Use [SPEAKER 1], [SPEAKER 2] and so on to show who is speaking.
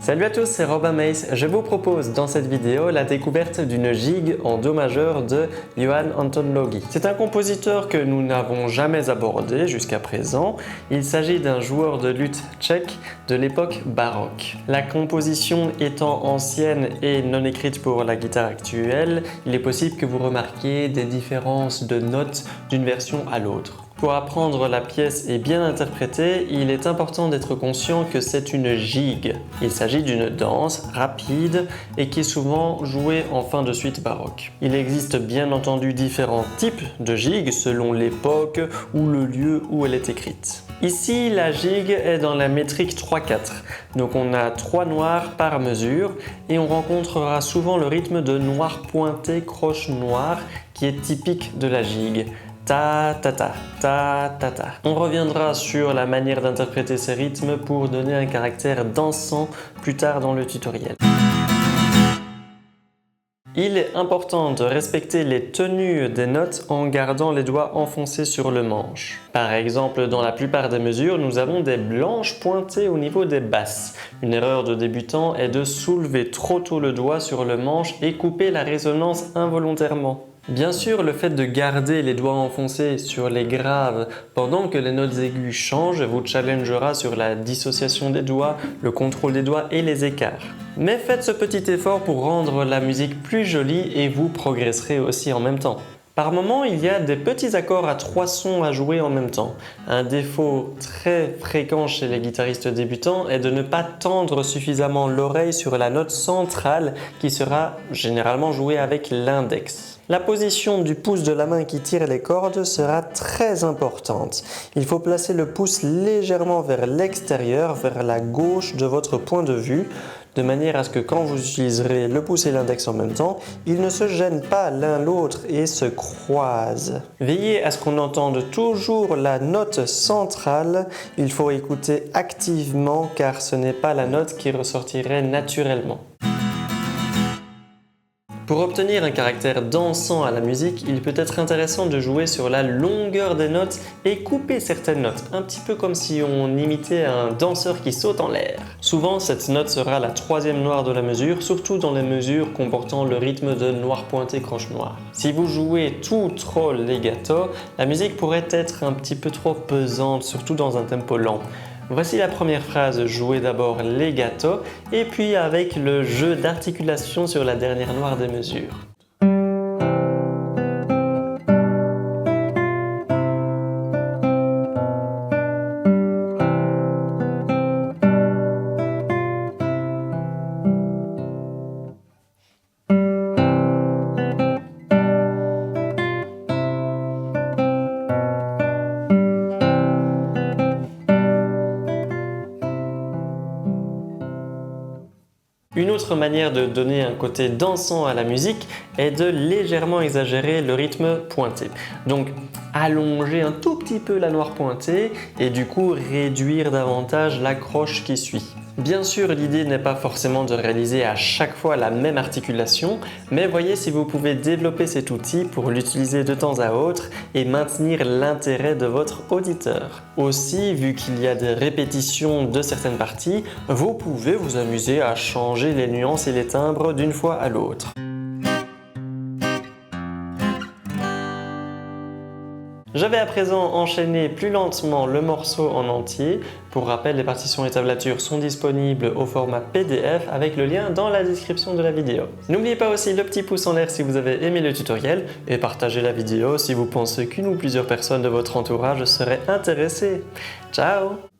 [SPEAKER 1] Salut à tous, c'est Robin Mace. Je vous propose dans cette vidéo la découverte d'une gigue en Do majeur de Johann Anton Logi. C'est un compositeur que nous n'avons jamais abordé jusqu'à présent. Il s'agit d'un joueur de luth tchèque de l'époque baroque. La composition étant ancienne et non écrite pour la guitare actuelle, il est possible que vous remarquiez des différences de notes d'une version à l'autre. Pour apprendre la pièce et bien l'interpréter, il est important d'être conscient que c'est une gigue. Il s'agit d'une danse rapide et qui est souvent jouée en fin de suite baroque. Il existe bien entendu différents types de gigues selon l'époque ou le lieu où elle est écrite. Ici, la gigue est dans la métrique 3/4, donc on a 3 noirs par mesure et on rencontrera souvent le rythme de noir pointé croche noire qui est typique de la gigue. Ta ta ta, ta ta ta. On reviendra sur la manière d'interpréter ces rythmes pour donner un caractère dansant plus tard dans le tutoriel. Il est important de respecter les tenues des notes en gardant les doigts enfoncés sur le manche. Par exemple, dans la plupart des mesures, nous avons des blanches pointées au niveau des basses. Une erreur de débutant est de soulever trop tôt le doigt sur le manche et couper la résonance involontairement. Bien sûr, le fait de garder les doigts enfoncés sur les graves pendant que les notes aiguës changent vous challengera sur la dissociation des doigts, le contrôle des doigts et les écarts. Mais faites ce petit effort pour rendre la musique plus jolie et vous progresserez aussi en même temps. Par moment, il y a des petits accords à 3 sons à jouer en même temps. Un défaut très fréquent chez les guitaristes débutants est de ne pas tendre suffisamment l'oreille sur la note centrale qui sera généralement jouée avec l'index. La position du pouce de la main qui tire les cordes sera très importante. Il faut placer le pouce légèrement vers l'extérieur, vers la gauche de votre point de vue, de manière à ce que quand vous utiliserez le pouce et l'index en même temps, ils ne se gênent pas l'un l'autre et se croisent. Veillez à ce qu'on entende toujours la note centrale. Il faut écouter activement car ce n'est pas la note qui ressortirait naturellement. Pour obtenir un caractère dansant à la musique, il peut être intéressant de jouer sur la longueur des notes et couper certaines notes, un petit peu comme si on imitait un danseur qui saute en l'air. Souvent, cette note sera la 3e noire de la mesure, surtout dans les mesures comportant le rythme de noir pointé croche noire. Si vous jouez tout trop legato, la musique pourrait être un petit peu trop pesante, surtout dans un tempo lent. Voici la première phrase, jouée d'abord legato et puis avec le jeu d'articulation sur la dernière noire des mesures. Une autre manière de donner un côté dansant à la musique est de légèrement exagérer le rythme pointé. Donc allonger un tout petit peu la noire pointée et du coup réduire davantage la croche qui suit. Bien sûr, l'idée n'est pas forcément de réaliser à chaque fois la même articulation, mais voyez si vous pouvez développer cet outil pour l'utiliser de temps à autre et maintenir l'intérêt de votre auditeur. Aussi, vu qu'il y a des répétitions de certaines parties, vous pouvez vous amuser à changer les nuances et les timbres d'une fois à l'autre. Je vais à présent enchaîner plus lentement le morceau en entier. Pour rappel, les partitions et tablatures sont disponibles au format PDF avec le lien dans la description de la vidéo. N'oubliez pas aussi le petit pouce en l'air si vous avez aimé le tutoriel et partagez la vidéo si vous pensez qu'une ou plusieurs personnes de votre entourage seraient intéressées. Ciao!